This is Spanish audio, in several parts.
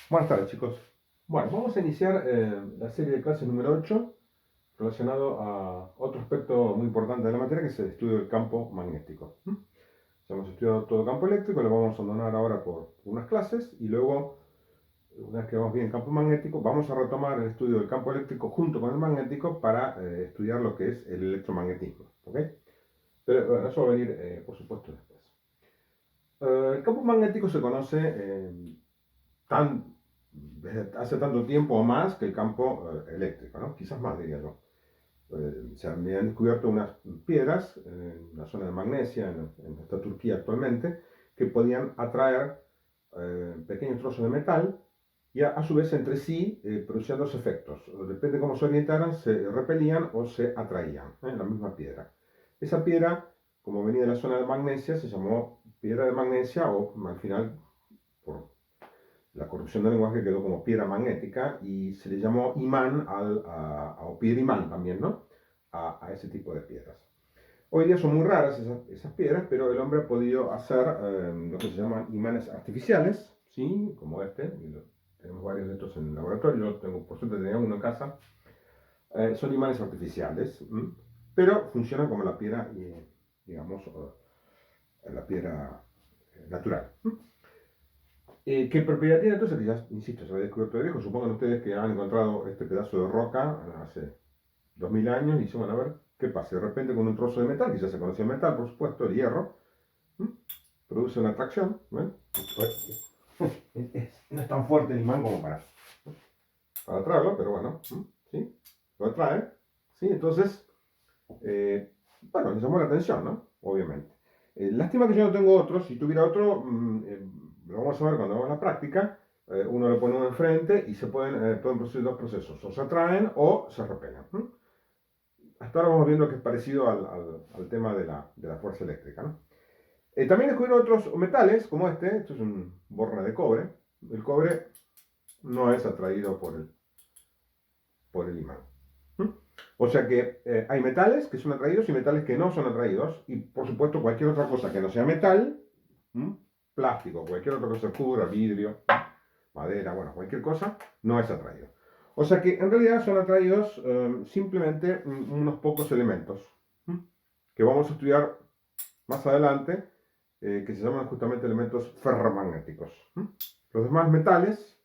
Buenas tardes, chicos. Bueno, vamos a iniciar la serie de clases número 8 relacionado a otro aspecto muy importante de la materia, que es el estudio del campo magnético. Ya hemos estudiado todo el campo eléctrico, lo vamos a abandonar ahora por unas clases y luego, una vez que vamos bien el campo magnético, vamos a retomar el estudio del campo eléctrico junto con el magnético para estudiar lo que es el electromagnetismo. ¿Ok? Pero bueno, eso va a venir, por supuesto, después. El campo magnético se conoce tan, desde hace tanto tiempo o más que el campo eléctrico, ¿no? Quizás más, diría yo. Se han descubierto unas piedras en la zona de Magnesia, en esta Turquía actualmente, que podían atraer pequeños trozos de metal y a su vez entre sí producían dos efectos. Depende de cómo se orientaran, se repelían o se atraían en la misma piedra. Esa piedra, como venía de la zona de Magnesia, se llamó piedra de Magnesia o al final, por la corrupción del lenguaje, quedó como piedra magnética y se le llamó imán o piedra imán también, ¿no? A ese tipo de piedras. Hoy día son muy raras esas piedras, pero el hombre ha podido hacer lo que se llaman imanes artificiales, ¿sí? Como este, tenemos varios de estos en el laboratorio, yo tengo, por suerte tenía uno en casa. Son imanes artificiales, pero funcionan como la piedra, digamos, la piedra natural. ¿Qué propiedad tiene entonces? Que ya, insisto, se había descubierto de viejo. Supongan ustedes que han encontrado este pedazo de roca hace 2000 años y dicen, bueno, a ver, ¿qué pasa? De repente con un trozo de metal, que ya se conocía el metal, por supuesto, el hierro, ¿m? Produce una atracción. ¿Ven? No es tan fuerte el imán como para atraerlo, pero bueno, ¿sí? Lo atrae, ¿sí? Entonces, bueno, le llamó la atención, ¿no? Obviamente. Lástima que yo no tengo otro. Si tuviera otro, lo vamos a ver cuando hagamos la práctica. Uno le pone uno enfrente y pueden producir dos procesos. O se atraen o se repelen. Hasta ahora vamos viendo que es parecido al tema de la fuerza eléctrica, ¿no? También descubrieron otros metales, como este. Esto es un borne de cobre. El cobre no es atraído por el imán. O sea que hay metales que son atraídos y metales que no son atraídos. Y por supuesto cualquier otra cosa que no sea metal, plástico, cualquier otra cosa, pura, vidrio, madera, bueno, cualquier cosa, no es atraído. O sea que en realidad son atraídos simplemente unos pocos elementos que vamos a estudiar más adelante, que se llaman justamente elementos ferromagnéticos. Los demás metales,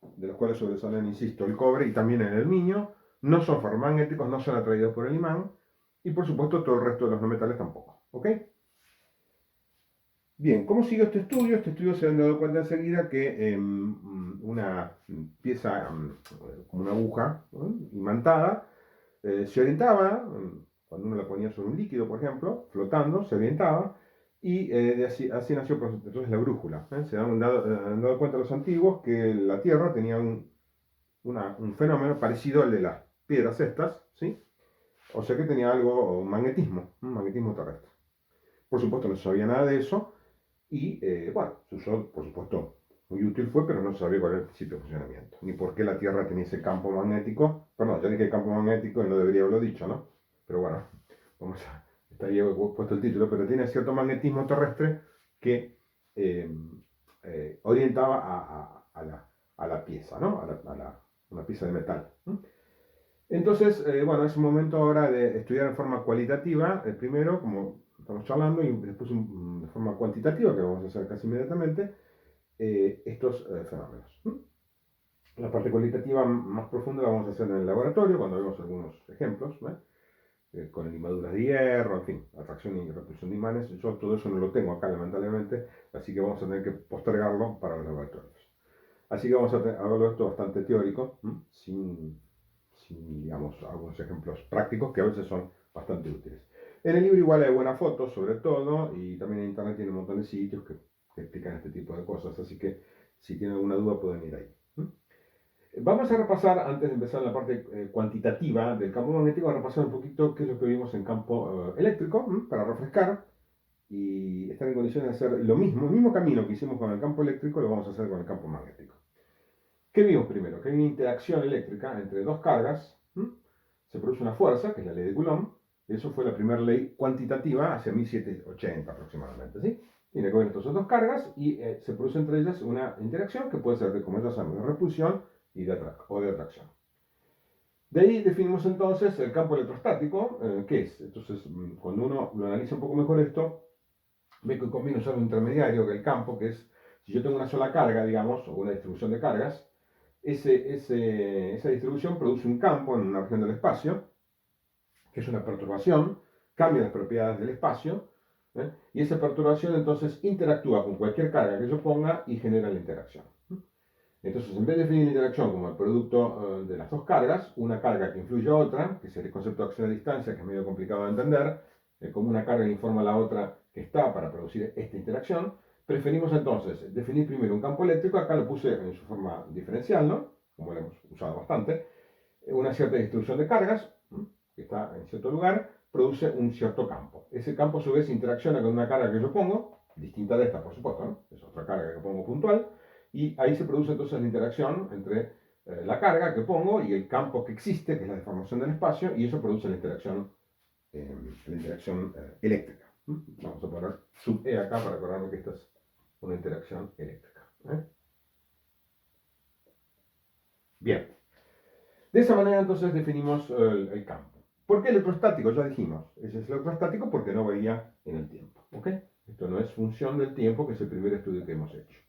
de los cuales sobresalen, insisto, el cobre y también el aluminio, no son ferromagnéticos, no son atraídos por el imán, y por supuesto todo el resto de los no metales tampoco. ¿Ok? Bien, ¿cómo sigue este estudio? Este estudio se han dado cuenta enseguida que una pieza, como una aguja, ¿no?, imantada, se orientaba, cuando uno la ponía sobre un líquido, por ejemplo, flotando, se orientaba, y así nació pues, entonces la brújula. Se han dado cuenta los antiguos que la Tierra tenía un fenómeno parecido al de las piedras estas, ¿sí? O sea que tenía algo, un magnetismo terrestre. Por supuesto no se sabía nada de eso, y bueno, se usó, por supuesto, muy útil fue, pero no se sabía cuál era el principio de funcionamiento, ni por qué la Tierra tenía ese campo magnético. Perdón, ya dije campo magnético y no debería haberlo dicho, ¿no? Pero bueno, está ahí puesto el título, pero tiene cierto magnetismo terrestre que eh, orientaba a la pieza, ¿no? Una pieza de metal. Entonces, bueno, es un momento ahora de estudiar en forma cualitativa, primero, como estamos charlando, y después de forma cuantitativa, que vamos a hacer casi inmediatamente, estos fenómenos. La parte cualitativa más profunda la vamos a hacer en el laboratorio, cuando vemos algunos ejemplos, con limaduras de hierro, en fin, atracción y repulsión de imanes. Yo todo eso no lo tengo acá, lamentablemente, así que vamos a tener que postergarlo para los laboratorios. Así que vamos a verlo esto bastante teórico, sin, digamos, algunos ejemplos prácticos que a veces son bastante útiles. En el libro igual hay buenas fotos, sobre todo, y también en internet tiene un montón de sitios que explican este tipo de cosas, así que si tienen alguna duda pueden ir ahí. Vamos a repasar, antes de empezar la parte cuantitativa del campo magnético, a repasar un poquito qué es lo que vimos en campo eléctrico, para refrescar y estar en condiciones de hacer lo mismo, el mismo camino que hicimos con el campo eléctrico, lo vamos a hacer con el campo magnético. ¿Qué vimos primero? Que hay una interacción eléctrica entre dos cargas, se produce una fuerza, que es la ley de Coulomb, y eso fue la primera ley cuantitativa hacia 1780 aproximadamente, ¿sí? tiene que ver estas dos cargas y se produce entre ellas una interacción que puede ser, como ya sabemos, de repulsión o de atracción. De ahí definimos entonces el campo electrostático, ¿qué es? Entonces, cuando uno lo analiza un poco mejor esto, ve que conviene usar un intermediario, que el campo, que es, si yo tengo una sola carga, digamos, o una distribución de cargas, esa distribución produce un campo en una región del espacio, que es una perturbación, cambia las propiedades del espacio, y esa perturbación entonces interactúa con cualquier carga que yo ponga y genera la interacción. Entonces, en vez de definir la interacción como el producto de las dos cargas, una carga que influye a otra, que es el concepto de acción a distancia, que es medio complicado de entender, como una carga informa a la otra que está para producir esta interacción, preferimos entonces definir primero un campo eléctrico, acá lo puse en su forma diferencial, ¿no? Como lo hemos usado bastante, una cierta distribución de cargas, que está en cierto lugar, produce un cierto campo. Ese campo a su vez interacciona con una carga que yo pongo, distinta de esta por supuesto, ¿no? Es otra carga que pongo puntual, y ahí se produce entonces la interacción entre la carga que pongo y el campo que existe, que es la deformación del espacio, y eso produce la interacción eléctrica. Vamos a poner sub E acá para acordarme que esta es una interacción eléctrica. Bien, de esa manera entonces definimos el campo. ¿Por qué electrostático? Ya dijimos, ese es electrostático porque no varía en el tiempo. ¿Ok? Esto no es función del tiempo, que es el primer estudio que hemos hecho.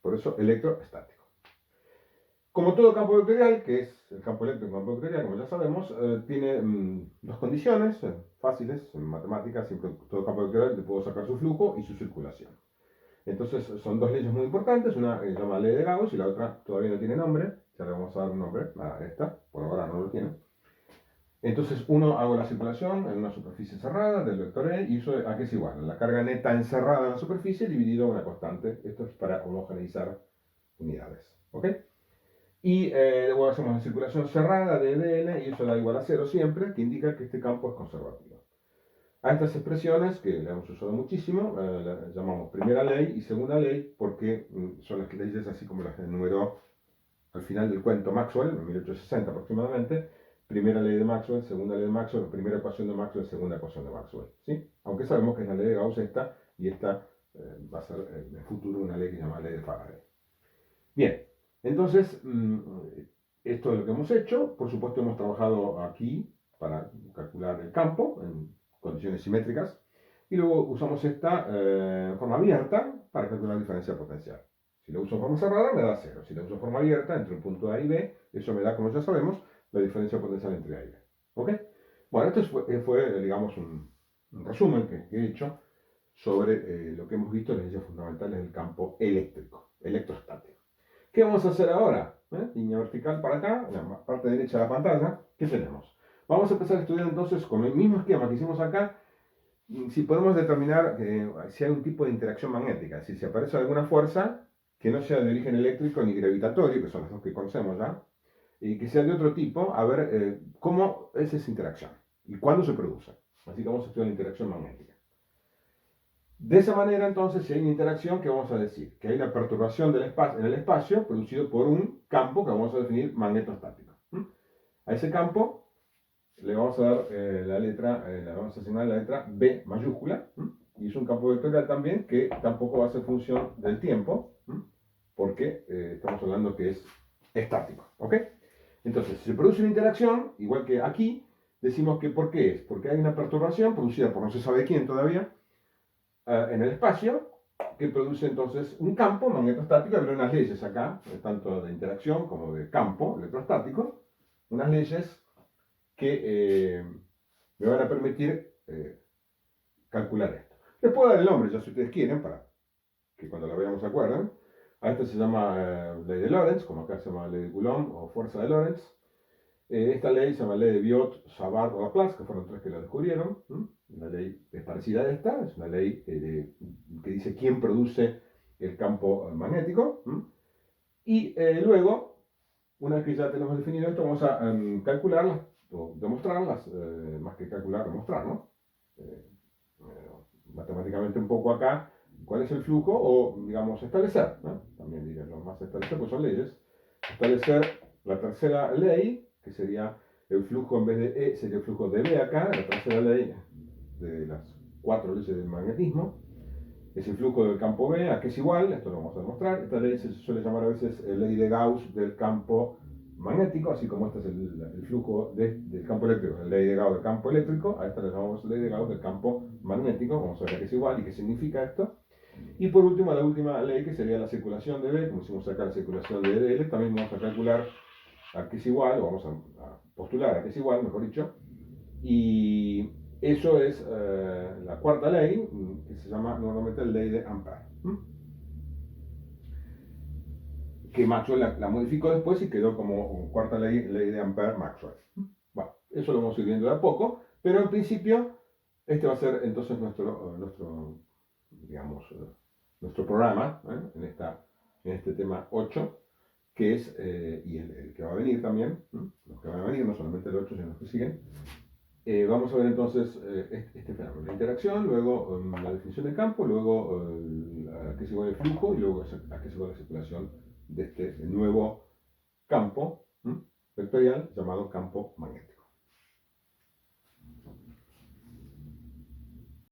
Por eso electrostático. Como todo campo vectorial, que es el campo eléctrico, campo vectorial, como ya sabemos, tiene dos condiciones fáciles en matemáticas. Siempre todo campo vectorial le puedo sacar su flujo y su circulación. Entonces son dos leyes muy importantes, una se llama ley de Gauss y la otra todavía no tiene nombre, ya le vamos a dar un nombre a esta, por ahora no lo tiene. Entonces uno hago la circulación en una superficie cerrada del vector E y eso a qué es igual, la carga neta encerrada en la superficie dividido a una constante, esto es para homogeneizar unidades, ¿ok? Y luego hacemos la circulación cerrada de dl y eso da igual a cero siempre, que indica que este campo es conservativo. A estas expresiones, que le hemos usado muchísimo, las llamamos primera ley y segunda ley porque son las leyes así como las enumeró al final del cuento Maxwell, en 1860 aproximadamente. Primera ley de Maxwell, segunda ley de Maxwell, primera ecuación de Maxwell, segunda ecuación de Maxwell. ¿Sí? Aunque sabemos que es la ley de Gauss esta, y esta va a ser en el futuro una ley que se llama ley de Faraday. Bien, entonces, esto es lo que hemos hecho. Por supuesto, hemos trabajado aquí para calcular el campo en condiciones simétricas. Y luego usamos esta en forma abierta para calcular la diferencia potencial. Si lo uso en forma cerrada, me da 0. Si lo uso en forma abierta, entre un punto A y B, eso me da, como ya sabemos, la diferencia potencial entre A y B. ¿Ok? Bueno, esto fue digamos, un resumen que he hecho sobre lo que hemos visto en las leyes fundamentales del campo eléctrico, electrostático. ¿Qué vamos a hacer ahora? Línea vertical para acá, en la parte derecha de la pantalla, ¿qué tenemos? Vamos a empezar a estudiar entonces con el mismo esquema que hicimos acá, si podemos determinar si hay un tipo de interacción magnética, si aparece alguna fuerza que no sea de origen eléctrico ni gravitatorio, que son las dos que conocemos ya, y que sea de otro tipo, a ver cómo es esa interacción y cuándo se produce. Así que vamos a estudiar la interacción magnética. De esa manera, entonces, si hay una interacción, ¿qué vamos a decir? Que hay una perturbación en el espacio producido por un campo que vamos a definir magnetostático. A ese campo le vamos a dar le vamos a asignar la letra B mayúscula, y es un campo vectorial también que tampoco va a ser función del tiempo, porque estamos hablando que es estático, ¿ok? Entonces, si se produce una interacción, igual que aquí, decimos que ¿por qué es? Porque hay una perturbación producida por no se sabe quién todavía, en el espacio, que produce entonces un campo magnetostático. Hay unas leyes acá, tanto de interacción como de campo electrostático, unas leyes que me van a permitir calcular esto. Les puedo dar el nombre, ya si ustedes quieren, para que cuando la veamos se acuerden. A esta se llama ley de Lorentz, como acá se llama ley de Coulomb o fuerza de Lorentz. Esta ley se llama ley de Biot, Savart o Laplace, que fueron tres que la descubrieron. Una ley es parecida a esta, es una ley que dice quién produce el campo magnético. Y luego, una vez que ya tenemos definido esto, vamos a calcularlas o demostrarlas, más que calcular, demostrar, ¿no? Matemáticamente un poco acá, cuál es el flujo, o digamos establecer, ¿no? También diríamos más establecer, pues son leyes. Establecer la tercera ley, que sería el flujo en vez de E, sería el flujo de B acá, la tercera ley de las cuatro leyes del magnetismo. es influjo del campo B, a que es igual, esto lo vamos a demostrar. Esta ley se suele llamar a veces ley de Gauss del campo magnético, así como este es el flujo del campo eléctrico, la ley de Gauss del campo eléctrico, a esta le llamamos ley de Gauss del campo magnético. Vamos a ver a qué es igual y qué significa esto. Y por último, la última ley, que sería la circulación de B, como hicimos acá la circulación de EDL, también vamos a calcular a que es igual, o vamos a postular a que es igual, mejor dicho. Y eso es la cuarta ley, que se llama normalmente la ley de Ampère. Que Maxwell la modificó después y quedó como cuarta ley, ley de Ampère-Maxwell. Bueno, eso lo vamos a ir viendo de a poco, pero en principio este va a ser entonces digamos, nuestro programa en este tema 8, que es, y el que va a venir también, los que van a venir, no solamente el 8, sino los que siguen. Vamos a ver entonces este fenómeno, la interacción, luego la definición de campo, luego a qué es igual el flujo y luego a qué es igual la circulación de este nuevo campo vectorial llamado campo magnético.